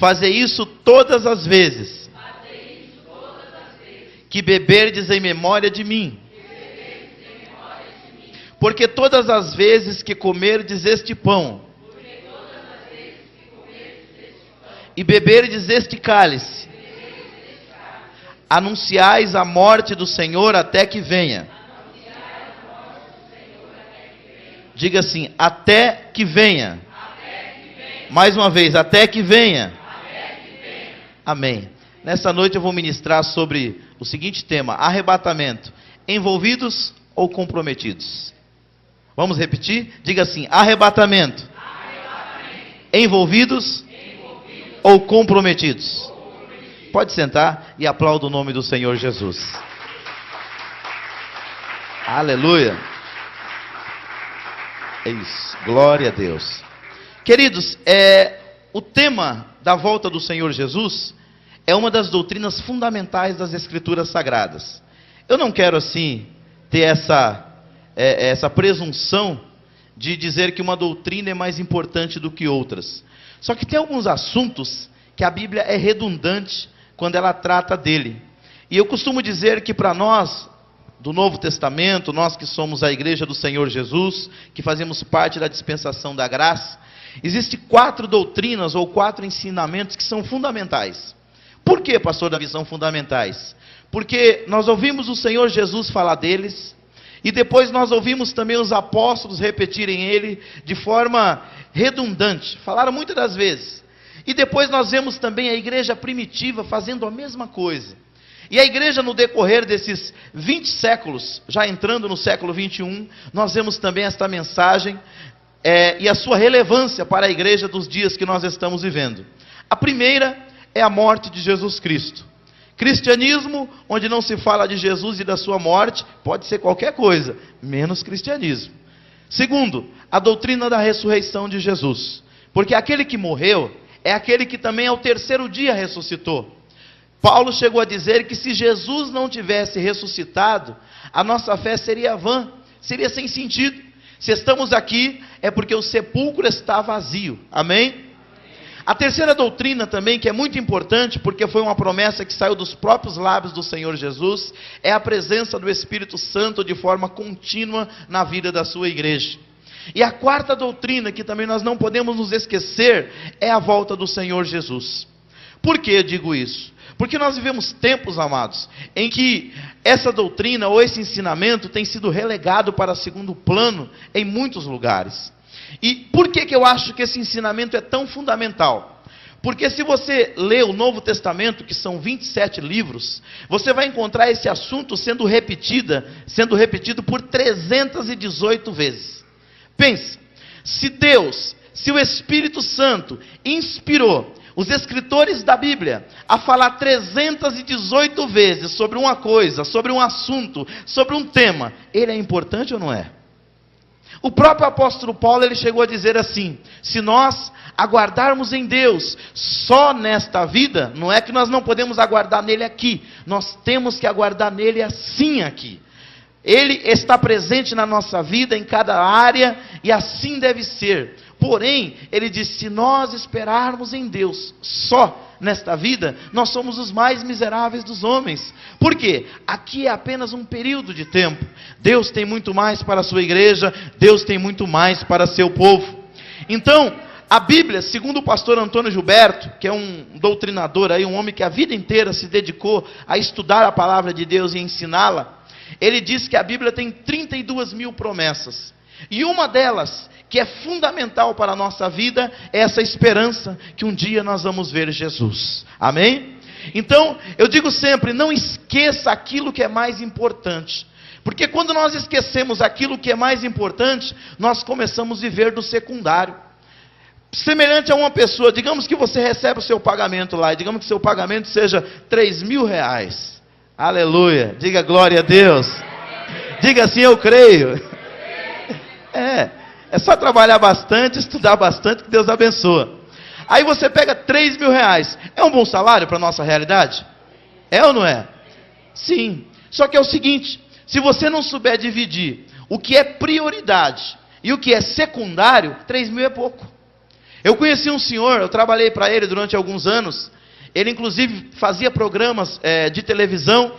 Fazei isso todas as vezes que beberdes em memória de mim. Porque todas as vezes que comerdes este pão e beberdes este cálice, anunciais a morte do Senhor até que venha. Diga assim: até que venha. Mais uma vez, até que venha. Amém. Nessa noite eu vou ministrar sobre o seguinte tema: arrebatamento. Envolvidos ou comprometidos? Vamos repetir? Diga assim: arrebatamento. Envolvidos ou comprometidos? Pode sentar e aplauda o nome do Senhor Jesus. Aleluia. É isso. Glória a Deus. Queridos, o tema da volta do Senhor Jesus é uma das doutrinas fundamentais das Escrituras Sagradas. Eu não quero assim ter essa presunção de dizer que uma doutrina é mais importante do que outras. Só que tem alguns assuntos que a Bíblia é redundante quando ela trata dele. E eu costumo dizer que para nós, do Novo Testamento, nós que somos a igreja do Senhor Jesus, que fazemos parte da dispensação da graça, existem 4 doutrinas ou 4 ensinamentos que são fundamentais. Por que, pastor Davi, são fundamentais? Porque nós ouvimos o Senhor Jesus falar deles, e depois nós ouvimos também os apóstolos repetirem ele de forma redundante, falaram muitas das vezes. E depois nós vemos também a igreja primitiva fazendo a mesma coisa. E a igreja, no decorrer desses 20 séculos, já entrando no século 21, nós vemos também esta mensagem e a sua relevância para a igreja dos dias que nós estamos vivendo. A primeira é a morte de Jesus Cristo. Cristianismo, onde não se fala de Jesus e da sua morte, pode ser qualquer coisa, menos cristianismo. Segundo, a doutrina da ressurreição de Jesus. Porque aquele que morreu é aquele que também ao terceiro dia ressuscitou. Paulo chegou a dizer que se Jesus não tivesse ressuscitado, a nossa fé seria vã, seria sem sentido. Se estamos aqui, é porque o sepulcro está vazio. Amém? A terceira doutrina também, que é muito importante, porque foi uma promessa que saiu dos próprios lábios do Senhor Jesus, é a presença do Espírito Santo de forma contínua na vida da sua igreja. E a quarta doutrina, que também nós não podemos nos esquecer, é a volta do Senhor Jesus. Por que eu digo isso? Porque nós vivemos tempos, amados, em que essa doutrina ou esse ensinamento tem sido relegado para segundo plano em muitos lugares. E por que eu acho que esse ensinamento é tão fundamental? Porque se você lê o Novo Testamento, que são 27 livros, você vai encontrar esse assunto sendo repetido por 318 vezes. Pense, se o Espírito Santo inspirou os escritores da Bíblia a falar 318 vezes sobre uma coisa, sobre um assunto, sobre um tema, ele é importante ou não é? O próprio apóstolo Paulo, ele chegou a dizer assim: se nós aguardarmos em Deus só nesta vida, não é que nós não podemos aguardar nele aqui, nós temos que aguardar nele assim aqui. Ele está presente na nossa vida, em cada área, e assim deve ser. Porém, ele diz, se nós esperarmos em Deus só nesta vida, nós somos os mais miseráveis dos homens. Por quê? Aqui é apenas um período de tempo. Deus tem muito mais para a sua igreja, Deus tem muito mais para seu povo. Então, a Bíblia, segundo o pastor Antônio Gilberto, que é um doutrinador aí, um homem que a vida inteira se dedicou a estudar a palavra de Deus e ensiná-la, ele diz que a Bíblia tem 32 mil promessas. E uma delas, que é fundamental para a nossa vida, é essa esperança que um dia nós vamos ver Jesus. Amém? Então, eu digo sempre, não esqueça aquilo que é mais importante. Porque quando nós esquecemos aquilo que é mais importante, nós começamos a viver do secundário. Semelhante a uma pessoa, digamos que você recebe o seu pagamento lá, e digamos que seu pagamento seja 3 mil reais. Aleluia, diga glória a Deus. Diga assim, eu creio. É só trabalhar bastante, estudar bastante, que Deus abençoa. Aí você pega 3 mil reais. É um bom salário para a nossa realidade? É ou não é? Sim. Só que é o seguinte, se você não souber dividir o que é prioridade e o que é secundário, 3 mil é pouco. Eu conheci um senhor, eu trabalhei para ele durante alguns anos. Ele inclusive fazia programas de televisão.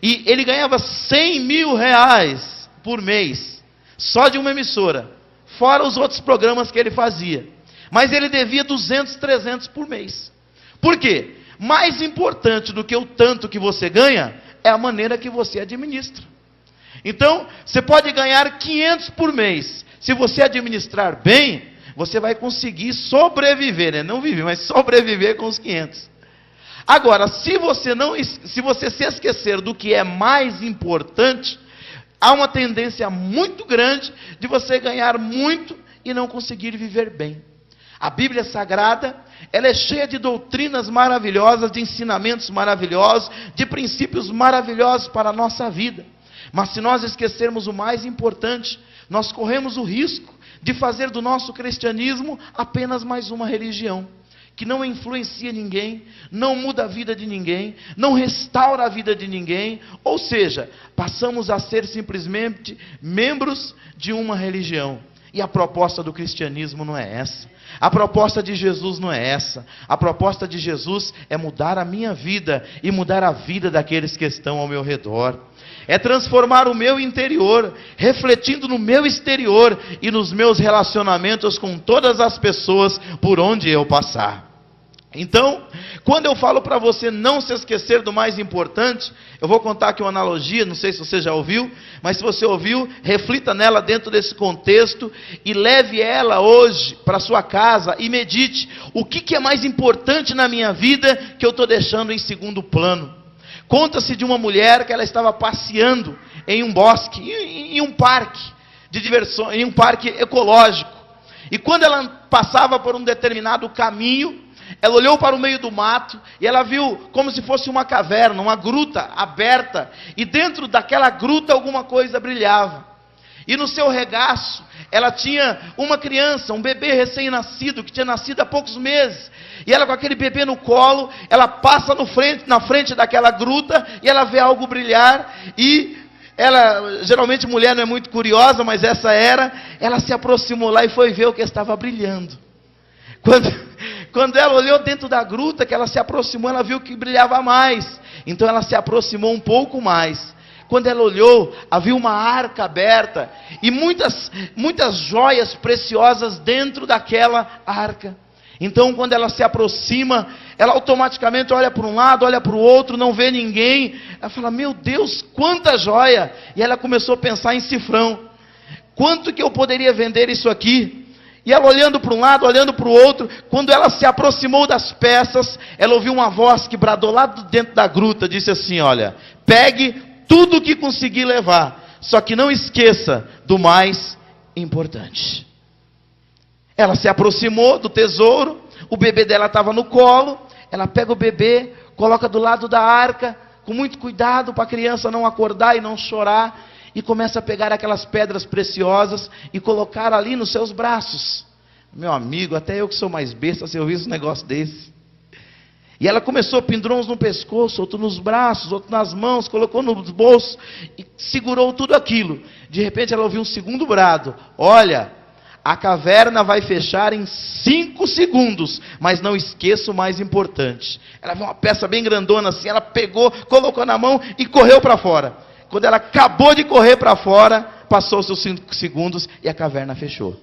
E ele ganhava 100 mil reais por mês, só de uma emissora, fora os outros programas que ele fazia. Mas ele devia 200, 300 por mês. Por quê? Mais importante do que o tanto que você ganha, é a maneira que você administra. Então, você pode ganhar 500 por mês. Se você administrar bem, você vai conseguir sobreviver, né? Não viver, mas sobreviver com os 500. Agora, se você se esquecer do que é mais importante, há uma tendência muito grande de você ganhar muito e não conseguir viver bem. A Bíblia Sagrada, ela é cheia de doutrinas maravilhosas, de ensinamentos maravilhosos, de princípios maravilhosos para a nossa vida. Mas se nós esquecermos o mais importante, nós corremos o risco de fazer do nosso cristianismo apenas mais uma religião, que não influencia ninguém, não muda a vida de ninguém, não restaura a vida de ninguém, ou seja, passamos a ser simplesmente membros de uma religião. E a proposta do cristianismo não é essa. A proposta de Jesus não é essa. A proposta de Jesus é mudar a minha vida e mudar a vida daqueles que estão ao meu redor. É transformar o meu interior, refletindo no meu exterior e nos meus relacionamentos com todas as pessoas por onde eu passar. Então, quando eu falo para você não se esquecer do mais importante, eu vou contar aqui uma analogia, não sei se você já ouviu, mas se você ouviu, reflita nela dentro desse contexto e leve ela hoje para sua casa e medite o que é mais importante na minha vida que eu estou deixando em segundo plano. Conta-se de uma mulher que ela estava passeando em um bosque, em um parque de diversão, em um parque ecológico. E quando ela passava por um determinado caminho, ela olhou para o meio do mato e ela viu como se fosse uma caverna, uma gruta aberta. E dentro daquela gruta alguma coisa brilhava. E no seu regaço ela tinha uma criança, um bebê recém-nascido, que tinha nascido há poucos meses. E ela com aquele bebê no colo, ela passa na frente daquela gruta e ela vê algo brilhar. E ela, geralmente mulher não é muito curiosa, mas essa era, ela se aproximou lá e foi ver o que estava brilhando. Quando ela olhou dentro da gruta, que ela se aproximou, ela viu que brilhava mais. Então ela se aproximou um pouco mais. Quando ela olhou, havia uma arca aberta e muitas joias preciosas dentro daquela arca. Então quando ela se aproxima, ela automaticamente olha para um lado, olha para o outro, não vê ninguém. Ela fala, meu Deus, quanta joia! E ela começou a pensar em cifrão. Quanto que eu poderia vender isso aqui? E ela olhando para um lado, olhando para o outro, quando ela se aproximou das peças, ela ouviu uma voz que bradou lá dentro da gruta, disse assim, olha, pegue tudo o que conseguir levar, só que não esqueça do mais importante. Ela se aproximou do tesouro, o bebê dela estava no colo, ela pega o bebê, coloca do lado da arca, com muito cuidado para a criança não acordar e não chorar, e começa a pegar aquelas pedras preciosas e colocar ali nos seus braços. Meu amigo, até eu que sou mais besta, se eu visse um negócio desse. E ela começou, pendurou uns no pescoço, outro nos braços, outro nas mãos, colocou nos bolsos e segurou tudo aquilo. De repente ela ouviu um segundo brado, olha, a caverna vai fechar em 5 segundos, mas não esqueça o mais importante. Ela viu uma peça bem grandona assim, ela pegou, colocou na mão e correu para fora. Quando ela acabou de correr para fora, passou-se os 5 segundos e a caverna fechou.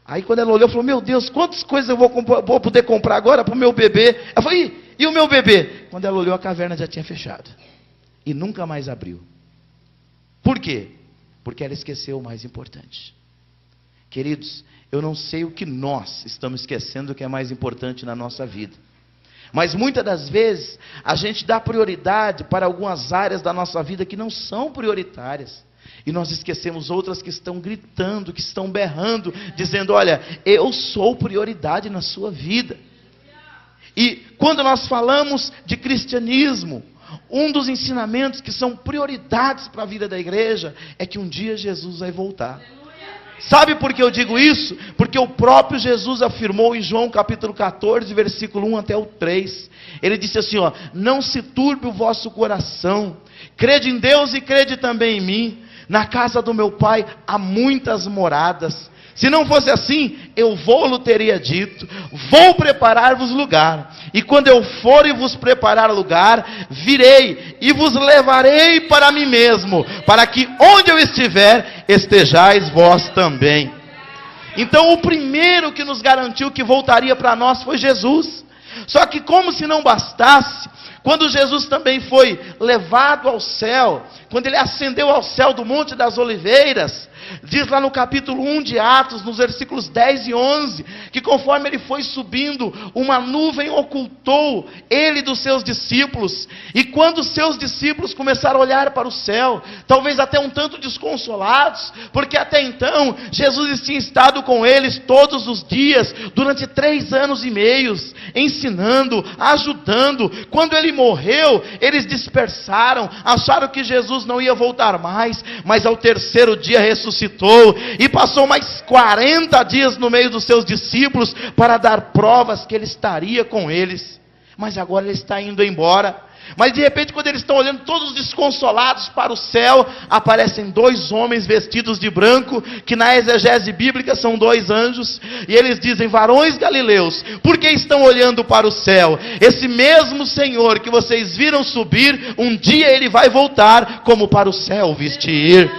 Aí quando ela olhou, falou, meu Deus, quantas coisas eu vou poder comprar agora para o meu bebê? Ela falou, e o meu bebê? Quando ela olhou, a caverna já tinha fechado. E nunca mais abriu. Por quê? Porque ela esqueceu o mais importante. Queridos, eu não sei o que nós estamos esquecendo que é mais importante na nossa vida. Mas muitas das vezes, a gente dá prioridade para algumas áreas da nossa vida que não são prioritárias. E nós esquecemos outras que estão gritando, que estão berrando, dizendo, olha, eu sou prioridade na sua vida. E quando nós falamos de cristianismo, um dos ensinamentos que são prioridades para a vida da igreja, é que um dia Jesus vai voltar. Sabe por que eu digo isso? Porque o próprio Jesus afirmou em João capítulo 14, versículo 1 até o 3. Ele disse assim, ó, não se turbe o vosso coração, crede em Deus e crede também em mim. Na casa do meu Pai há muitas moradas. Se não fosse assim, eu vou-lo teria dito, vou preparar-vos lugar, e quando eu for e vos preparar lugar, virei e vos levarei para mim mesmo, para que onde eu estiver, estejais vós também. Então o primeiro que nos garantiu que voltaria para nós foi Jesus. Só que como se não bastasse, quando Jesus também foi levado ao céu, quando ele ascendeu ao céu do Monte das Oliveiras, diz lá no capítulo 1 de Atos, nos versículos 10 e 11, que conforme ele foi subindo, uma nuvem ocultou ele dos seus discípulos, e quando os seus discípulos começaram a olhar para o céu, talvez até um tanto desconsolados, porque até então, Jesus tinha estado com eles todos os dias, durante 3 anos e meio, ensinando, ajudando. Quando ele morreu, eles dispersaram, acharam que Jesus não ia voltar mais, mas ao terceiro dia ressuscitou, e passou mais 40 dias no meio dos seus discípulos, para dar provas que ele estaria com eles. Mas agora ele está indo embora. Mas de repente, quando eles estão olhando todos desconsolados para o céu, aparecem 2 homens vestidos de branco, que na exegese bíblica são 2 anjos, e eles dizem: varões galileus, por que estão olhando para o céu? Esse mesmo Senhor que vocês viram subir, um dia ele vai voltar, como para o céu vestir.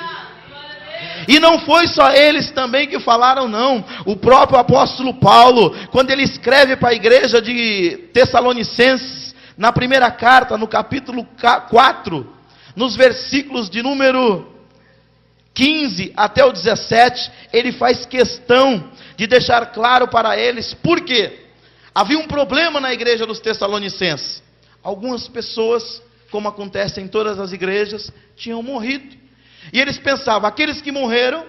E não foi só eles também que falaram, não. O próprio apóstolo Paulo, quando ele escreve para a igreja de Tessalonicenses, na primeira carta, no capítulo 4, nos versículos de número 15 até o 17, ele faz questão de deixar claro para eles por quê. Havia um problema na igreja dos Tessalonicenses. Algumas pessoas, como acontece em todas as igrejas, tinham morrido. E eles pensavam: aqueles que morreram,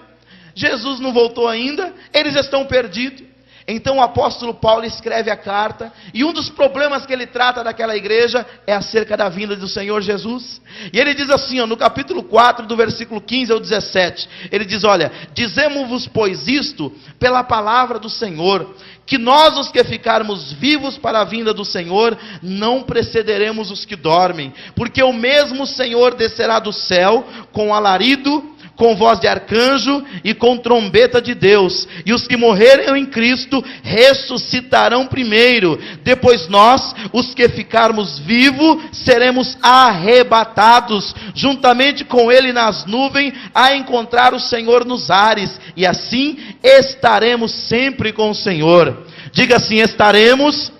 Jesus não voltou ainda, eles estão perdidos. Então o apóstolo Paulo escreve a carta, e um dos problemas que ele trata daquela igreja é acerca da vinda do Senhor Jesus. E ele diz assim, no capítulo 4, do versículo 15 ao 17, ele diz: olha, dizemos-vos pois isto pela palavra do Senhor, que nós os que ficarmos vivos para a vinda do Senhor, não precederemos os que dormem, porque o mesmo Senhor descerá do céu com alarido, com voz de arcanjo e com trombeta de Deus, e os que morrerem em Cristo ressuscitarão primeiro. Depois nós, os que ficarmos vivos, seremos arrebatados juntamente com ele nas nuvens, a encontrar o Senhor nos ares, e assim estaremos sempre com o Senhor. Diga assim: estaremos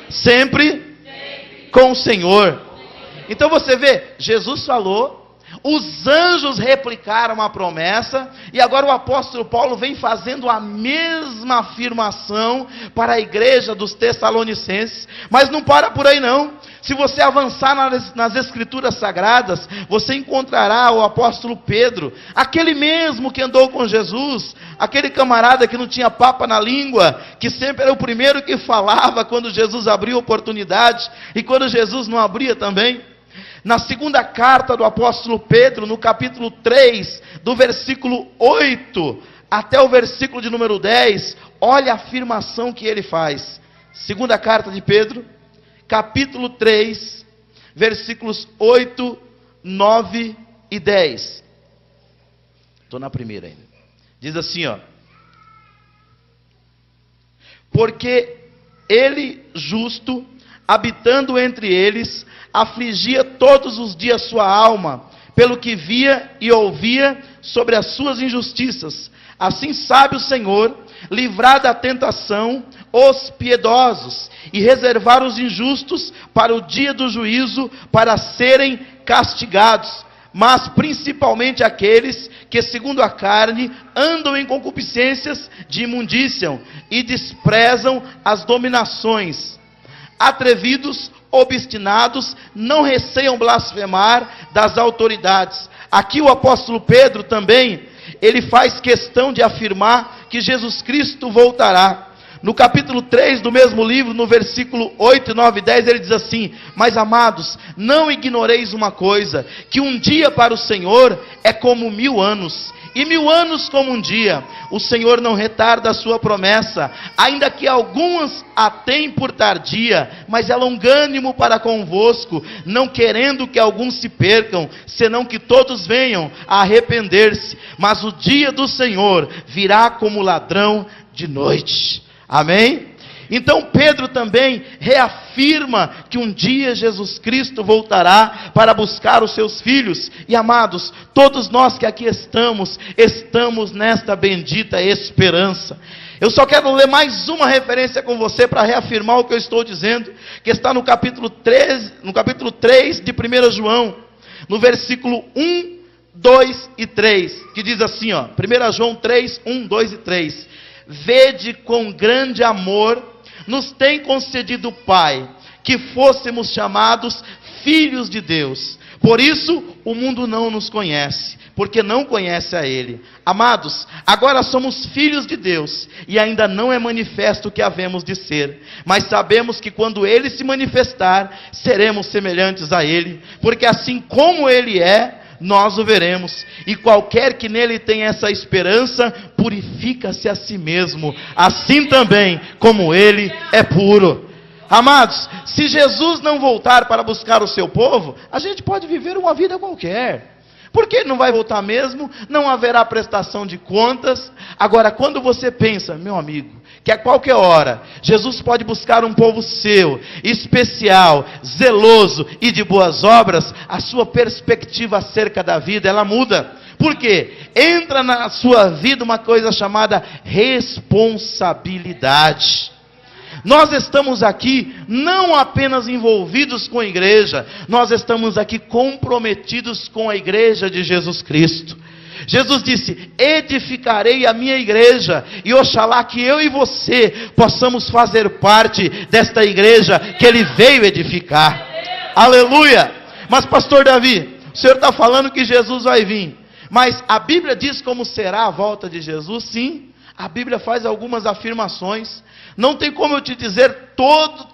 sempre com o Senhor. Então você vê, Jesus falou, os anjos replicaram a promessa, e agora o apóstolo Paulo vem fazendo a mesma afirmação para a igreja dos Tessalonicenses. Mas não para por aí não. Se você avançar nas escrituras sagradas, você encontrará o apóstolo Pedro, aquele mesmo que andou com Jesus, aquele camarada que não tinha papa na língua, que sempre era o primeiro que falava quando Jesus abria oportunidade, e quando Jesus não abria também. Na segunda carta do apóstolo Pedro, no capítulo 3, do versículo 8 até o versículo de número 10, olha a afirmação que ele faz. Segunda carta de Pedro, capítulo 3, versículos 8, 9 e 10. Estou na primeira ainda. Diz assim, porque ele, justo, habitando entre eles, afligia todos os dias sua alma, pelo que via e ouvia sobre as suas injustiças. Assim sabe o Senhor livrar da tentação os piedosos, e reservar os injustos para o dia do juízo, para serem castigados, mas principalmente aqueles que segundo a carne andam em concupiscências de imundícia, e desprezam as dominações. Atrevidos, obstinados, não receiam blasfemar das autoridades. Aqui o apóstolo Pedro também, ele faz questão de afirmar que Jesus Cristo voltará. No capítulo 3 do mesmo livro, no versículo 8, 9 e 10, ele diz assim: mas amados, não ignoreis uma coisa, que um dia para o Senhor é como 1000 anos, e 1000 anos como um dia. O Senhor não retarda a sua promessa, ainda que algumas a têm por tardia, mas é longânimo para convosco, não querendo que alguns se percam, senão que todos venham a arrepender-se. Mas o dia do Senhor virá como ladrão de noite. Amém? Então Pedro também reafirma que um dia Jesus Cristo voltará para buscar os seus filhos. E amados, todos nós que aqui estamos nesta bendita esperança. Eu só quero ler mais uma referência com você para reafirmar o que eu estou dizendo, que está no capítulo 3 de 1 João, no versículo 1, 2 e 3, que diz assim, 1 João 3, 1, 2 e 3. Vede com grande amor nos tem concedido o Pai, que fôssemos chamados filhos de Deus. Por isso o mundo não nos conhece, porque não conhece a Ele. Amados, agora somos filhos de Deus, e ainda não é manifesto o que havemos de ser. Mas sabemos que quando Ele se manifestar, seremos semelhantes a Ele, porque assim como Ele é, nós o veremos. E qualquer que nele tenha essa esperança, purifica-se a si mesmo, assim também como ele é puro. Amados, se Jesus não voltar para buscar o seu povo, a gente pode viver uma vida qualquer. Porque ele não vai voltar mesmo, não haverá prestação de contas. Agora, quando você pensa, meu amigo, que a qualquer hora Jesus pode buscar um povo seu, especial, zeloso e de boas obras, a sua perspectiva acerca da vida, ela muda. Por quê? Entra na sua vida uma coisa chamada responsabilidade. Nós estamos aqui não apenas envolvidos com a igreja, nós estamos aqui comprometidos com a igreja de Jesus Cristo. Jesus disse: edificarei a minha igreja, e oxalá que eu e você possamos fazer parte desta igreja que ele veio edificar. Aleluia! Mas pastor Davi, o senhor está falando que Jesus vai vir, mas a Bíblia diz como será a volta de Jesus? Sim, a Bíblia faz algumas afirmações. Não tem como eu te dizer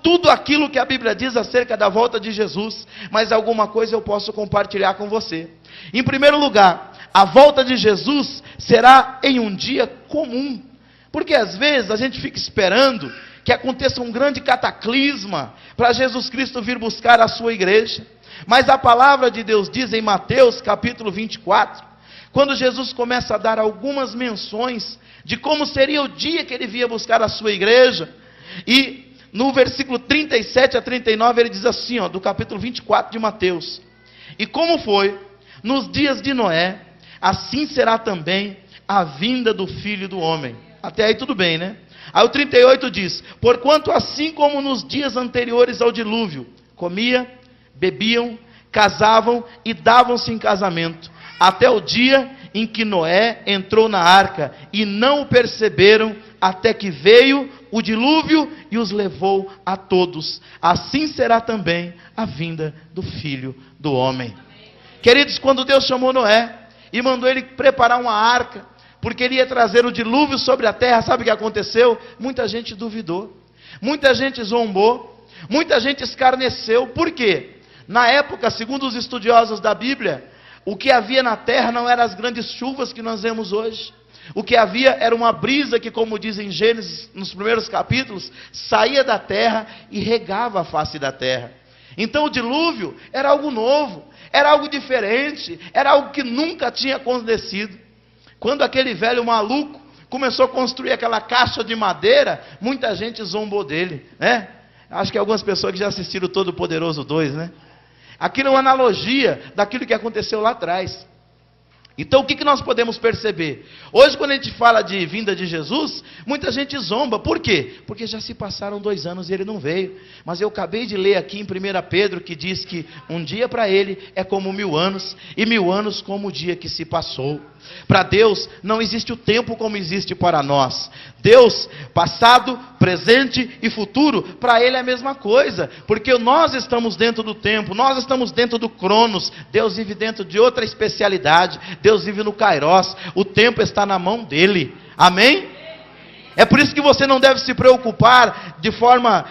tudo aquilo que a Bíblia diz acerca da volta de Jesus, mas alguma coisa eu posso compartilhar com você. Em primeiro lugar, a volta de Jesus será em um dia comum, porque às vezes a gente fica esperando que aconteça um grande cataclisma para Jesus Cristo vir buscar a sua igreja. Mas a palavra de Deus diz em Mateus capítulo 24, quando Jesus começa a dar algumas menções de como seria o dia que ele via buscar a sua igreja, e no versículo 37 a 39 ele diz assim, do capítulo 24 de Mateus: e como foi nos dias de Noé, assim será também a vinda do Filho do Homem. Até aí tudo bem, né? Aí o 38 diz: porquanto assim como nos dias anteriores ao dilúvio, comia, bebiam, casavam e davam-se em casamento, até o dia em que Noé entrou na arca, e não o perceberam, até que veio o dilúvio e os levou a todos. Assim será também a vinda do Filho do Homem. Queridos, quando Deus chamou Noé e mandou ele preparar uma arca, porque ele ia trazer o dilúvio sobre a terra, sabe o que aconteceu? Muita gente duvidou, muita gente zombou, muita gente escarneceu. Por quê? Na época, segundo os estudiosos da Bíblia, o que havia na terra não eram as grandes chuvas que nós vemos hoje. O que havia era uma brisa que, como diz em Gênesis, nos primeiros capítulos, saía da terra e regava a face da terra. Então o dilúvio era algo novo, era algo diferente, era algo que nunca tinha acontecido. Quando aquele velho maluco começou a construir aquela caixa de madeira, muita gente zombou dele, né? Acho que algumas pessoas que já assistiram Todo-Poderoso 2, né? Aquilo é uma analogia daquilo que aconteceu lá atrás. Então o que nós podemos perceber? Hoje, quando a gente fala de vinda de Jesus, muita gente zomba. Por quê? Porque já se passaram 2 anos e ele não veio. Mas eu acabei de ler aqui em 1 Pedro, que diz que um dia para ele é como 1000 anos, e 1000 anos como o dia que se passou. Para Deus não existe o tempo como existe para nós. Deus, passado, presente e futuro, para Ele é a mesma coisa, porque nós estamos dentro do tempo, nós estamos dentro do Cronos. Deus vive dentro de outra especialidade, Deus vive no Kairos, o tempo está na mão dEle, amém? É por isso que você não deve se preocupar de forma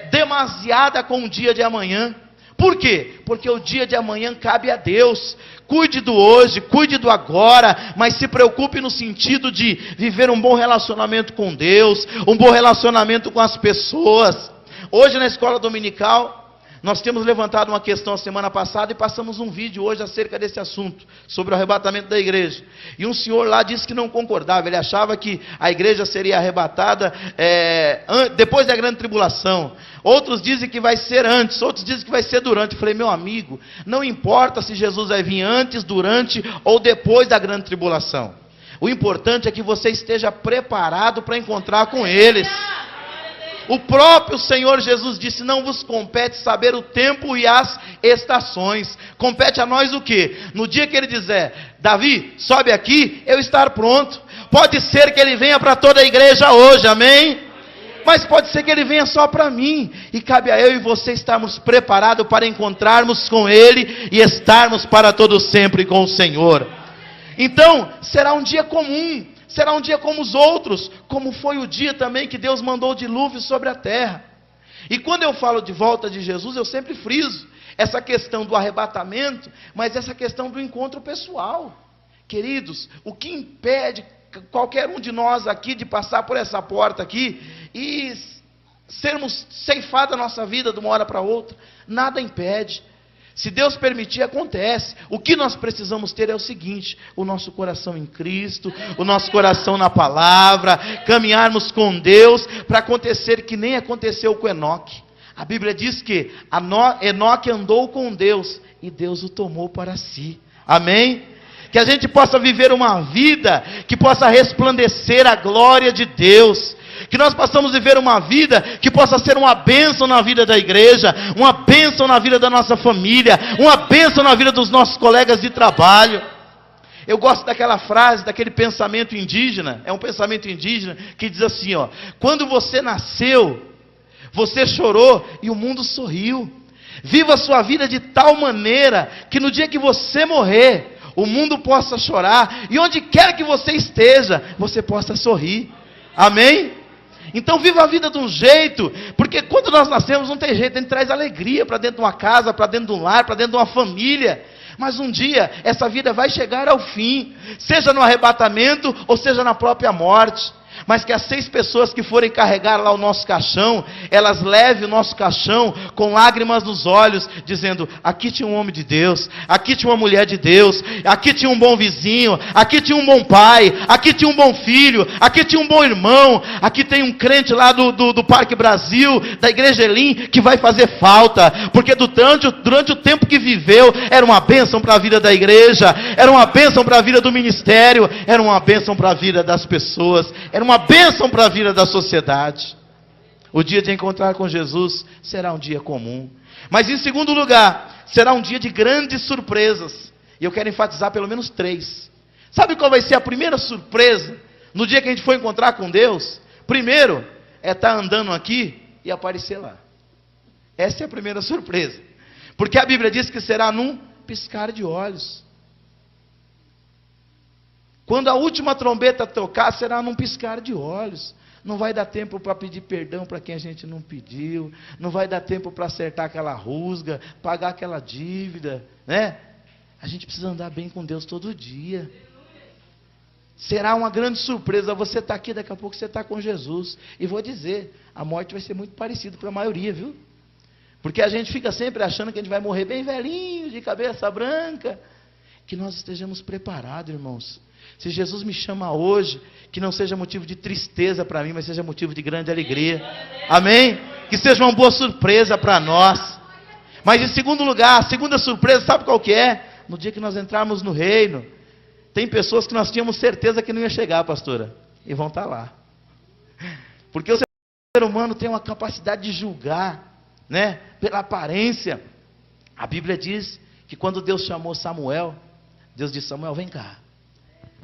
demasiada com o dia de amanhã, Por quê? Porque o dia de amanhã cabe a Deus. Cuide do hoje, cuide do agora, mas se preocupe no sentido de viver um bom relacionamento com Deus, um bom relacionamento com as pessoas. Hoje na escola dominical, nós temos levantado uma questão a semana passada e passamos um vídeo hoje acerca desse assunto, sobre o arrebatamento da igreja. E um senhor lá disse que não concordava, ele achava que a igreja seria arrebatada depois da grande tribulação. Outros dizem que vai ser antes, outros dizem que vai ser durante. Eu falei, meu amigo, não importa se Jesus vai vir antes, durante ou depois da grande tribulação. O importante é que você esteja preparado para encontrar com eles. O próprio Senhor Jesus disse, não vos compete saber o tempo e as estações. Compete a nós o quê? No dia que ele dizer, Davi, sobe aqui, eu estar pronto. Pode ser que ele venha para toda a igreja hoje, amém? Mas pode ser que ele venha só para mim. E cabe a eu e você estarmos preparados para encontrarmos com ele e estarmos para todo sempre com o Senhor. Então, será um dia comum. Será um dia como os outros, como foi o dia também que Deus mandou o dilúvio sobre a terra. E quando eu falo de volta de Jesus, eu sempre friso essa questão do arrebatamento, mas essa questão do encontro pessoal. Queridos, o que impede qualquer um de nós aqui de passar por essa porta aqui e sermos ceifados a nossa vida de uma hora para outra? Nada impede. Se Deus permitir, acontece. O que nós precisamos ter é o seguinte: o nosso coração em Cristo, o nosso coração na palavra, caminharmos com Deus, para acontecer que nem aconteceu com Enoque. A Bíblia diz que Enoque andou com Deus, e Deus o tomou para si. Amém? Que a gente possa viver uma vida que possa resplandecer a glória de Deus. Que nós possamos viver uma vida que possa ser uma bênção na vida da igreja, uma bênção na vida da nossa família, uma bênção na vida dos nossos colegas de trabalho. Eu gosto daquela frase, daquele pensamento indígena, é um pensamento indígena que diz assim, ó: quando você nasceu, você chorou e o mundo sorriu. Viva a sua vida de tal maneira que no dia que você morrer, o mundo possa chorar e onde quer que você esteja, você possa sorrir. Amém? Então viva a vida de um jeito, porque quando nós nascemos não tem jeito, a gente traz alegria para dentro de uma casa, para dentro de um lar, para dentro de uma família. Mas um dia essa vida vai chegar ao fim, seja no arrebatamento ou seja na própria morte. Mas que as 6 pessoas que forem carregar lá o nosso caixão, elas levem o nosso caixão com lágrimas nos olhos, dizendo: aqui tinha um homem de Deus, aqui tinha uma mulher de Deus, aqui tinha um bom vizinho, aqui tinha um bom pai, aqui tinha um bom filho, aqui tinha um bom irmão, aqui tem um crente lá do Parque Brasil, da Igreja Elim, que vai fazer falta, porque durante o tempo que viveu, era uma bênção para a vida da igreja, era uma bênção para a vida do ministério, era uma bênção para a vida das pessoas, era uma bênção para a vida da sociedade. O dia de encontrar com Jesus será um dia comum. Mas em segundo lugar, será um dia de grandes surpresas. E eu quero enfatizar pelo menos 3. Sabe qual vai ser a primeira surpresa no dia que a gente for encontrar com Deus? Primeiro, é estar andando aqui e aparecer lá. Essa é a primeira surpresa. Porque a Bíblia diz que será num piscar de olhos. Quando a última trombeta tocar, será num piscar de olhos. Não vai dar tempo para pedir perdão para quem a gente não pediu. Não vai dar tempo para acertar aquela rusga, pagar aquela dívida, né? A gente precisa andar bem com Deus todo dia. Será uma grande surpresa. Você está aqui, daqui a pouco você está com Jesus. E vou dizer, a morte vai ser muito parecida para a maioria, viu? Porque a gente fica sempre achando que a gente vai morrer bem velhinho, de cabeça branca. Que nós estejamos preparados, irmãos. Se Jesus me chama hoje, que não seja motivo de tristeza para mim, mas seja motivo de grande alegria. Amém? Que seja uma boa surpresa para nós. Mas em segundo lugar, a segunda surpresa, sabe qual que é? No dia que nós entrarmos no reino, tem pessoas que nós tínhamos certeza que não ia chegar, pastora, e vão estar lá. Porque o ser humano tem uma capacidade de julgar, né? Pela aparência. A Bíblia diz que quando Deus chamou Samuel, Deus disse: Samuel, vem cá.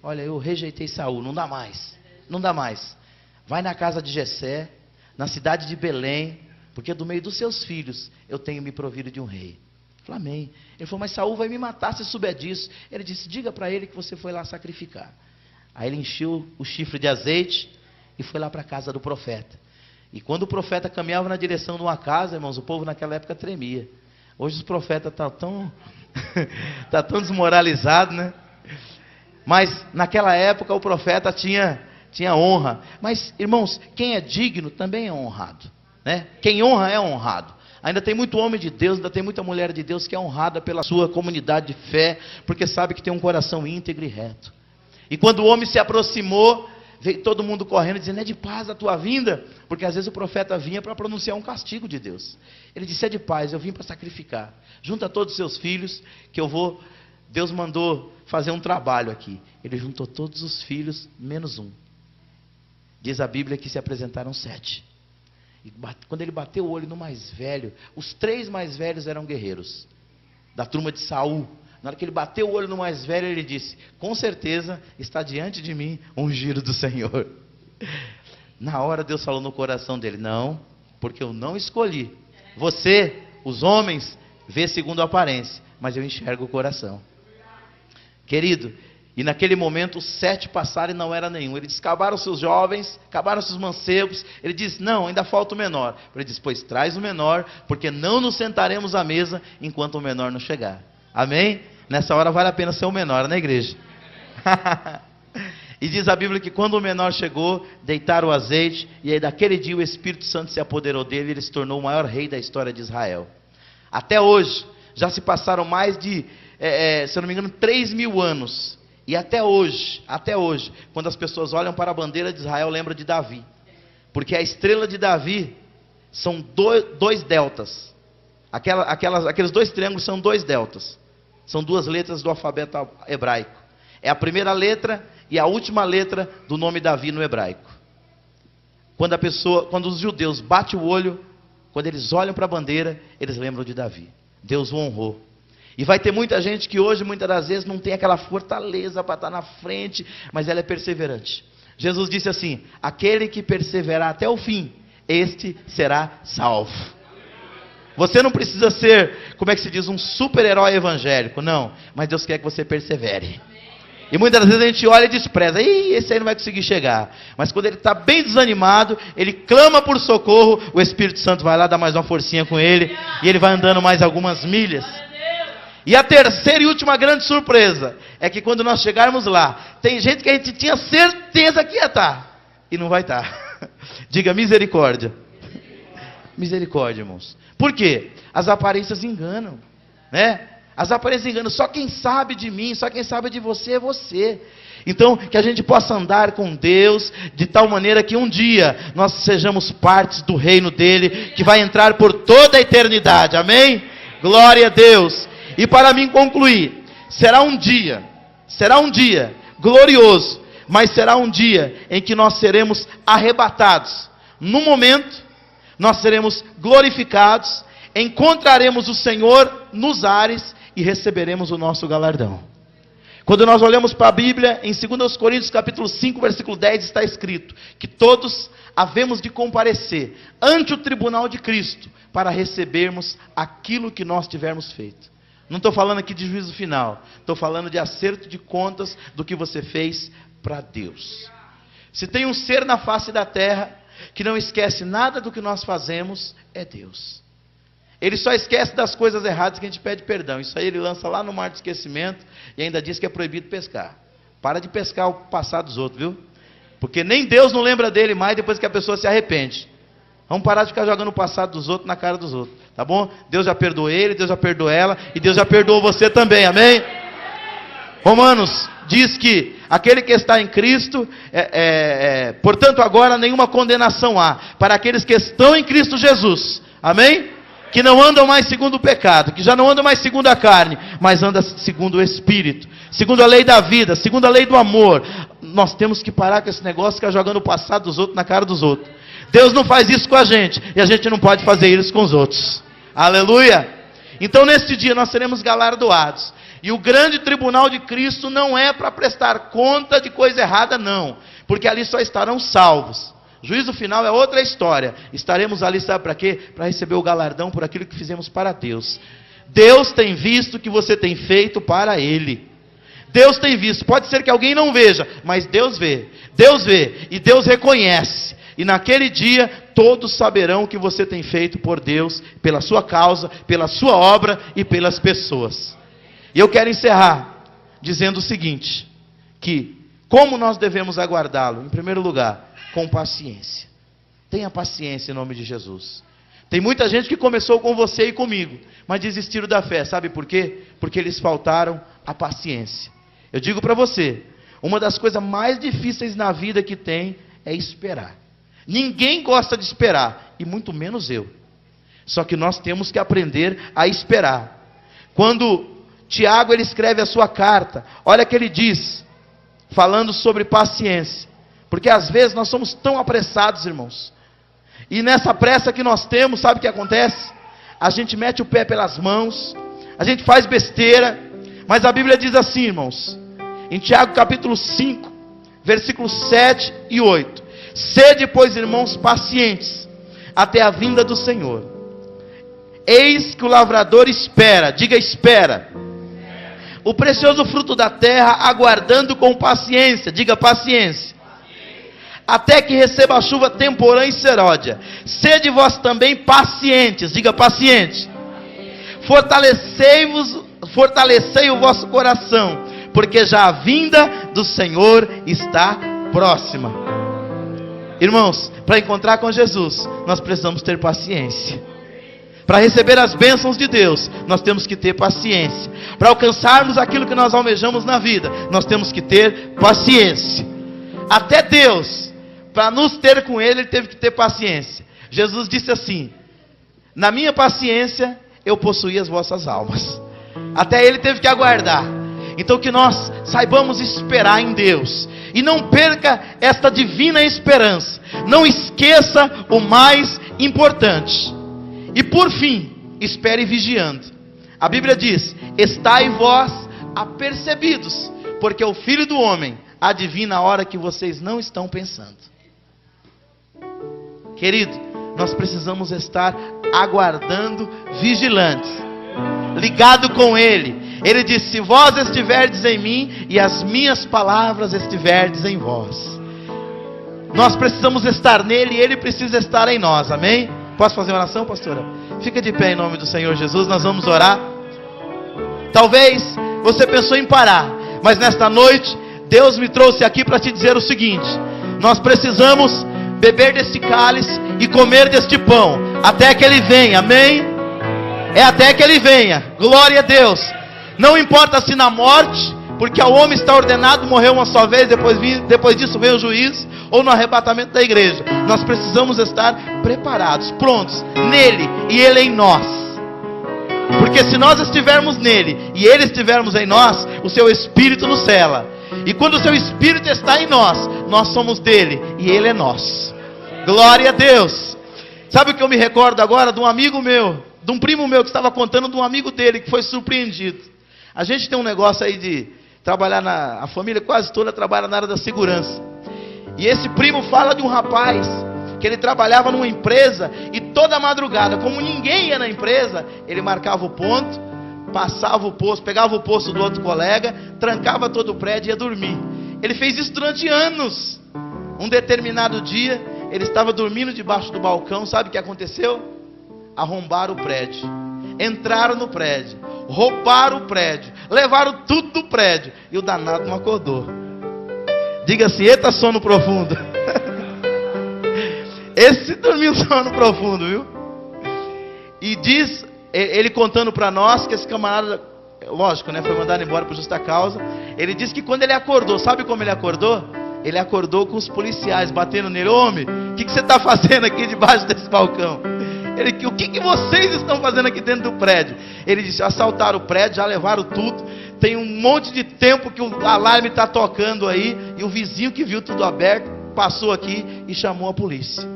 Olha, eu rejeitei Saul, não dá mais. Não dá mais. Vai na casa de Jessé, na cidade de Belém, porque do meio dos seus filhos eu tenho me provido de um rei. Eu falei, amém. Ele falou, mas Saul vai me matar se souber disso. Ele disse, diga para ele que você foi lá sacrificar. Aí ele encheu o chifre de azeite e foi lá para a casa do profeta. E quando o profeta caminhava na direção de uma casa, irmãos, o povo naquela época tremia. Hoje os profetas estão tão, tá tão desmoralizados, né? Mas naquela época o profeta tinha honra. Mas, irmãos, quem é digno também é honrado, né? Quem honra é honrado. Ainda tem muito homem de Deus, ainda tem muita mulher de Deus que é honrada pela sua comunidade de fé, porque sabe que tem um coração íntegro e reto. E quando o homem se aproximou, veio todo mundo correndo, dizendo: é de paz a tua vinda, porque às vezes o profeta vinha para pronunciar um castigo de Deus. Ele disse: é de paz, eu vim para sacrificar. Junta todos os seus filhos, que eu vou... Deus mandou fazer um trabalho aqui. Ele juntou todos os filhos, menos um. Diz a Bíblia que se apresentaram 7. E quando ele bateu o olho no mais velho, os 3 mais velhos eram guerreiros, da turma de Saul. Na hora que ele bateu o olho no mais velho, ele disse: com certeza está diante de mim um ungido do Senhor. Na hora Deus falou no coração dele: não, porque eu não escolhi. Você, os homens, vê segundo a aparência, mas eu enxergo o coração. Querido, e naquele momento os 7 passaram e não era nenhum. Ele disse: acabaram seus jovens, acabaram seus mancebos. Ele disse: não, ainda falta o menor. Ele disse: pois traz o menor, porque não nos sentaremos à mesa enquanto o menor não chegar. Amém? Nessa hora vale a pena ser o menor, né, igreja? E diz a Bíblia que quando o menor chegou, deitaram o azeite, e aí daquele dia o Espírito Santo se apoderou dele, e ele se tornou o maior rei da história de Israel. Até hoje, já se passaram mais de, se eu não me engano, 3.000 anos. E até hoje, quando as pessoas olham para a bandeira de Israel, lembram de Davi. Porque a estrela de Davi são dois deltas. Aqueles 2 triângulos são 2 deltas. São 2 letras do alfabeto hebraico. É a primeira letra e a última letra do nome Davi no hebraico. Quando os judeus batem o olho, quando eles olham para a bandeira, eles lembram de Davi. Deus o honrou. E vai ter muita gente que hoje, muitas das vezes, não tem aquela fortaleza para estar na frente, mas ela é perseverante. Jesus disse assim: aquele que perseverar até o fim, este será salvo. Você não precisa ser, como é que se diz, um super-herói evangélico, não. Mas Deus quer que você persevere. E muitas vezes a gente olha e despreza: esse aí não vai conseguir chegar. Mas quando ele está bem desanimado, ele clama por socorro, o Espírito Santo vai lá dar mais uma forcinha com ele, e ele vai andando mais algumas milhas. E a terceira e última grande surpresa é que quando nós chegarmos lá, tem gente que a gente tinha certeza que ia estar, e não vai estar. Diga misericórdia. Misericórdia, irmãos. Por quê? As aparências enganam, né? As aparências enganam. Só quem sabe de mim, só quem sabe de você é você. Então, que a gente possa andar com Deus de tal maneira que um dia nós sejamos partes do reino dele, que vai entrar por toda a eternidade. Amém? Glória a Deus. E para mim concluir, será um dia glorioso, mas será um dia em que nós seremos arrebatados. No momento, nós seremos glorificados, encontraremos o Senhor nos ares e receberemos o nosso galardão. Quando nós olhamos para a Bíblia, em 2 Coríntios capítulo 5, versículo 10, está escrito que todos havemos de comparecer ante o tribunal de Cristo para recebermos aquilo que nós tivermos feito. Não estou falando aqui de juízo final, estou falando de acerto de contas do que você fez para Deus. Se tem um ser na face da terra que não esquece nada do que nós fazemos, é Deus. Ele só esquece das coisas erradas que a gente pede perdão. Isso aí ele lança lá no mar de esquecimento e ainda diz que é proibido pescar. Para de pescar o passado dos outros, viu? Porque nem Deus não lembra dele mais depois que a pessoa se arrepende. Vamos parar de ficar jogando o passado dos outros na cara dos outros, tá bom? Deus já perdoou ele, Deus já perdoou ela e Deus já perdoou você também, amém? Romanos diz que aquele que está em Cristo, portanto agora nenhuma condenação há para aqueles que estão em Cristo Jesus, amém? Que não andam mais segundo o pecado, que já não andam mais segundo a carne, mas andam segundo o Espírito, segundo a lei da vida, segundo a lei do amor. Nós temos que parar com esse negócio de ficar jogando o passado dos outros na cara dos outros. Deus não faz isso com a gente, e a gente não pode fazer isso com os outros. Aleluia! Então neste dia nós seremos galardoados. E o grande tribunal de Cristo não é para prestar conta de coisa errada, não. Porque ali só estarão salvos. Juízo final é outra história. Estaremos ali, sabe para quê? Para receber o galardão por aquilo que fizemos para Deus. Deus tem visto o que você tem feito para Ele. Deus tem visto. Pode ser que alguém não veja, mas Deus vê. Deus vê e Deus reconhece. E naquele dia todos saberão o que você tem feito por Deus, pela sua causa, pela sua obra e pelas pessoas. E eu quero encerrar dizendo o seguinte, que como nós devemos aguardá-lo? Em primeiro lugar, com paciência. Tenha paciência em nome de Jesus. Tem muita gente que começou com você e comigo, mas desistiram da fé. Sabe por quê? Porque eles faltaram a paciência. Eu digo para você, uma das coisas mais difíceis na vida que tem é esperar. Ninguém gosta de esperar, e muito menos eu. Só que nós temos que aprender a esperar. Quando Tiago ele escreve a sua carta, olha o que ele diz, falando sobre paciência. Porque às vezes nós somos tão apressados, irmãos. E nessa pressa que nós temos, sabe o que acontece? A gente mete o pé pelas mãos, a gente faz besteira. Mas a Bíblia diz assim, irmãos, em Tiago capítulo 5, versículos 7 e 8. Sede, pois, irmãos, pacientes, até a vinda do Senhor. Eis que o lavrador espera, diga espera, o precioso fruto da terra, aguardando com paciência, diga paciência, até que receba a chuva temporã e seródia. Sede vós também pacientes, diga paciente, fortalecei o vosso coração, porque já a vinda do Senhor está próxima. Irmãos, para encontrar com Jesus, nós precisamos ter paciência. Para receber as bênçãos de Deus, nós temos que ter paciência. Para alcançarmos aquilo que nós almejamos na vida, nós temos que ter paciência. Até Deus, para nos ter com Ele, Ele teve que ter paciência. Jesus disse assim, na minha paciência, eu possuí as vossas almas. Até Ele teve que aguardar. Então que nós saibamos esperar em Deus. E não perca esta divina esperança. Não esqueça o mais importante. E por fim, espere vigiando. A Bíblia diz, estai vós apercebidos, porque o Filho do Homem adivina a hora que vocês não estão pensando. Querido, nós precisamos estar aguardando, vigilantes, ligado com Ele. Ele disse, se vós estiverdes em mim, e as minhas palavras estiverdes em vós. Nós precisamos estar nele, e Ele precisa estar em nós, amém? Posso fazer uma oração, pastora? Fica de pé em nome do Senhor Jesus, nós vamos orar. Talvez você pensou em parar, mas nesta noite, Deus me trouxe aqui para te dizer o seguinte, nós precisamos beber deste cálice e comer deste pão, até que Ele venha, amém? É até que Ele venha, glória a Deus. Não importa se na morte, porque ao homem está ordenado morrer uma só vez, depois disso vem o juízo, ou no arrebatamento da igreja. Nós precisamos estar preparados, prontos, nele e Ele em nós. Porque se nós estivermos nele e Ele estivermos em nós, o seu Espírito nos cela. E quando o seu Espírito está em nós, nós somos dele e Ele é nosso. Glória a Deus. Sabe o que eu me recordo agora? De um amigo meu, de um primo meu que estava contando de um amigo dele que foi surpreendido. A gente tem um negócio aí de trabalhar a família quase toda trabalha na área da segurança. E esse primo fala de um rapaz que ele trabalhava numa empresa e toda madrugada, como ninguém ia na empresa, ele marcava o ponto, passava o posto, pegava o posto do outro colega, trancava todo o prédio e ia dormir. Ele fez isso durante anos. Um determinado dia, ele estava dormindo debaixo do balcão, sabe o que aconteceu? Arrombaram o prédio, entraram no prédio, roubaram o prédio, levaram tudo do prédio, e o danado não acordou. Diga assim, eita sono profundo. Esse dormiu sono profundo, viu? E diz, ele contando para nós, que esse camarada, lógico, né, foi mandado embora por justa causa. Ele disse que quando ele acordou, sabe como ele acordou? Ele acordou com os policiais batendo nele. Homem, o que você está fazendo aqui debaixo desse balcão? Ele, o que vocês estão fazendo aqui dentro do prédio? Ele disse, assaltaram o prédio, já levaram tudo. Tem um monte de tempo que o alarme está tocando aí. E o vizinho que viu tudo aberto, passou aqui e chamou a polícia.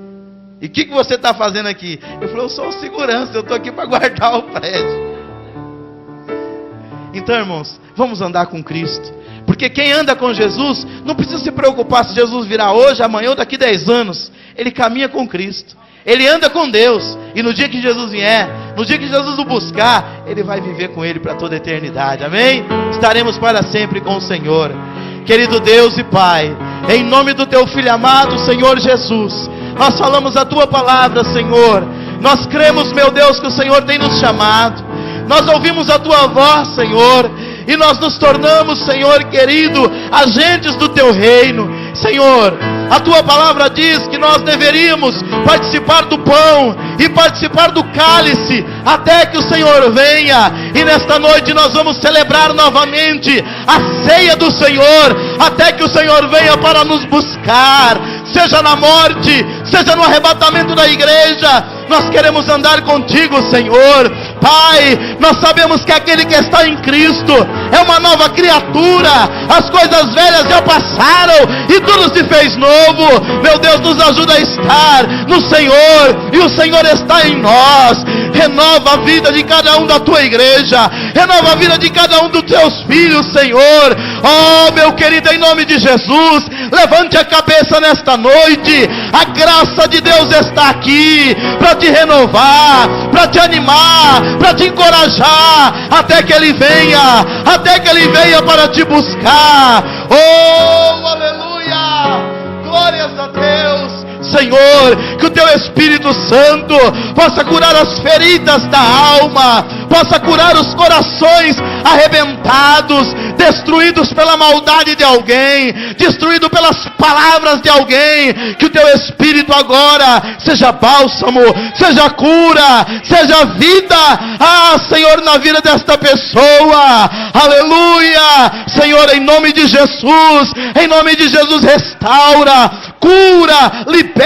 E o que você está fazendo aqui? Eu falei, eu sou o segurança, eu estou aqui para guardar o prédio. Então, irmãos, vamos andar com Cristo. Porque quem anda com Jesus, não precisa se preocupar se Jesus virá hoje, amanhã ou daqui 10 anos. Ele caminha com Cristo. Ele anda com Deus. E no dia que Jesus vier, no dia que Jesus o buscar, ele vai viver com Ele para toda a eternidade. Amém? Estaremos para sempre com o Senhor. Querido Deus e Pai, em nome do Teu Filho amado, Senhor Jesus, Nós falamos a Tua palavra, Senhor. Nós cremos, meu Deus, que o Senhor tem nos chamado. Nós ouvimos a Tua voz, Senhor, e nós nos tornamos, Senhor querido, agentes do Teu reino. Senhor, a Tua palavra diz que nós deveríamos participar do pão e participar do cálice até que o Senhor venha. E nesta noite nós vamos celebrar novamente a ceia do Senhor até que o Senhor venha para nos buscar. Seja na morte, seja no arrebatamento da igreja, nós queremos andar contigo, Senhor. Pai, nós sabemos que aquele que está em Cristo é uma nova criatura. As coisas velhas já passaram e tudo se fez novo. Meu Deus, nos ajuda a estar no Senhor, e o Senhor está em nós. Renova a vida de cada um da tua igreja, renova a vida de cada um dos teus filhos, Senhor. Oh, meu querido, em nome de Jesus, levante a cabeça nesta noite. A graça de Deus está aqui para te renovar, para te animar, para te encorajar, até que Ele venha para te buscar. Oh, aleluia, glórias a Deus. Senhor, que o Teu Espírito Santo possa curar as feridas da alma, possa curar os corações arrebentados, destruídos pela maldade de alguém, destruído pelas palavras de alguém. Que o Teu Espírito agora seja bálsamo, seja cura, seja vida, Senhor, na vida desta pessoa. Aleluia, Senhor, em nome de Jesus, restaura, cura, liberta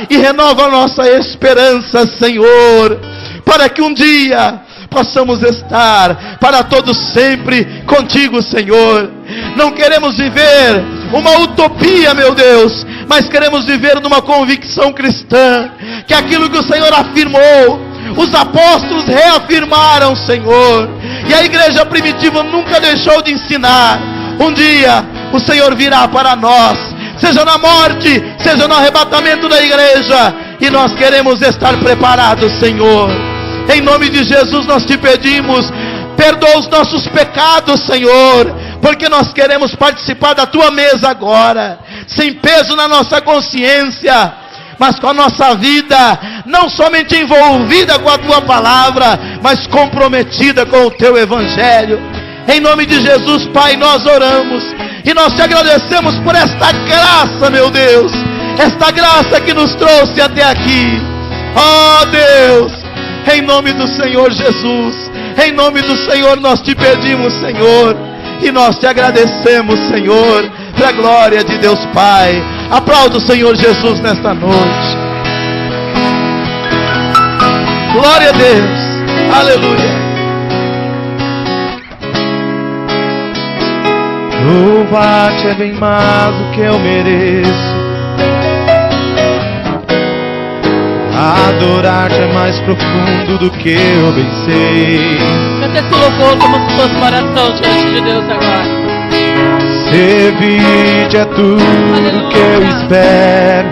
e renova a nossa esperança, Senhor, para que um dia possamos estar para todos sempre contigo, Senhor. Não queremos viver uma utopia, meu Deus, mas queremos viver numa convicção cristã, que aquilo que o Senhor afirmou, os apóstolos reafirmaram, Senhor, e a igreja primitiva nunca deixou de ensinar. Um dia o Senhor virá para nós, seja na morte, seja no arrebatamento da igreja, e nós queremos estar preparados, Senhor. Em nome de Jesus nós te pedimos, perdoa os nossos pecados, Senhor, porque nós queremos participar da tua mesa agora, sem peso na nossa consciência, mas com a nossa vida não somente envolvida com a tua palavra, mas comprometida com o teu evangelho. Em nome de Jesus, Pai, nós oramos e nós te agradecemos por esta graça, meu Deus, esta graça que nos trouxe até aqui. Oh Deus, em nome do Senhor Jesus, em nome do Senhor nós te pedimos, Senhor, e nós te agradecemos, Senhor, para a glória de Deus Pai. Aplauda o Senhor Jesus nesta noite. Glória a Deus, aleluia. Louvar-te é bem mais do que eu mereço, adorar-te é mais profundo do que eu bem sei. Canta esse louvor como se fosse uma oração diante de Deus agora. Servir-te é tudo que eu espero,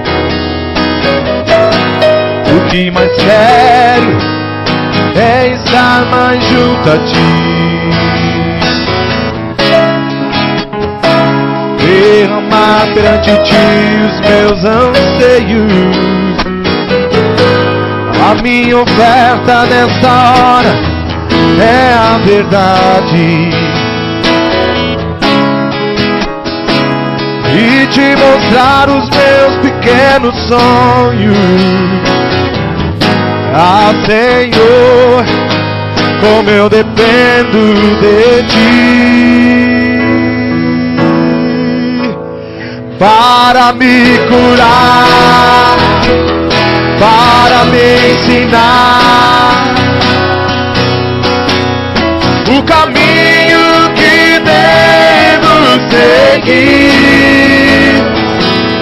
o que mais quero é estar mais junto a ti, derramar perante ti os meus anseios. A minha oferta nesta hora é a verdade, e te mostrar os meus pequenos sonhos. Ah, Senhor, como eu dependo de ti para me curar, para me ensinar o caminho que devo seguir.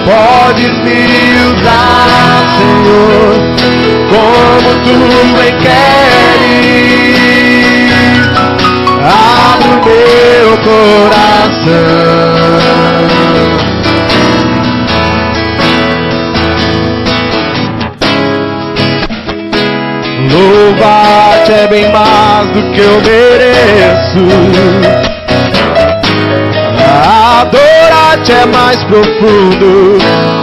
Podes me usar, Senhor, como tu bem queres. Abre o meu coração. Louvar-te é bem mais do que eu mereço, adorar-te é mais profundo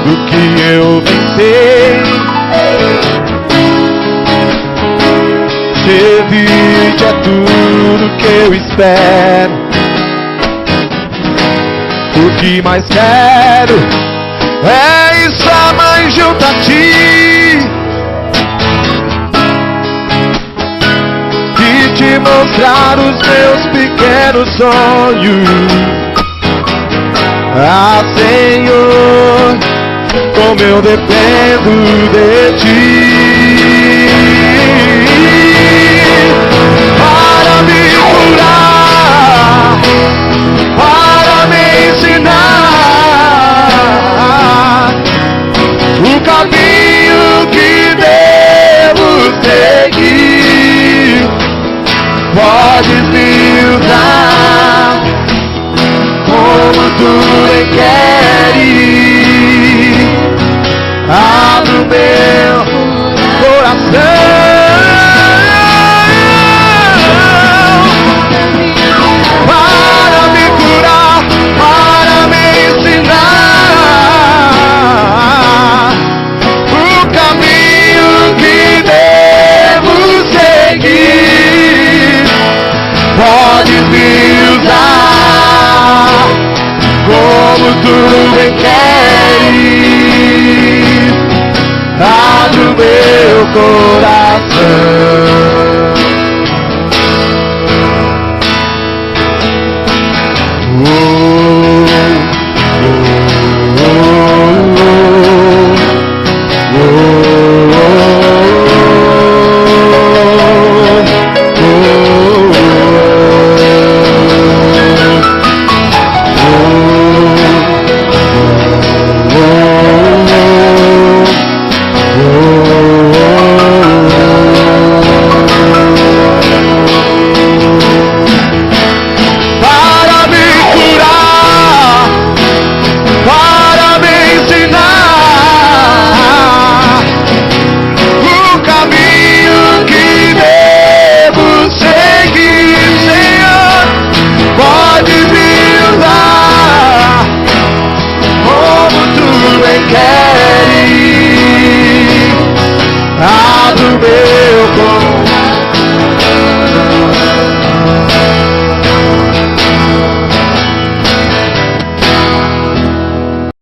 o que eu pensei. Servir-te é tudo que eu espero. O que mais quero é estar mais junto a ti e te mostrar os meus pequenos sonhos. Ah, Senhor, como eu dependo de ti.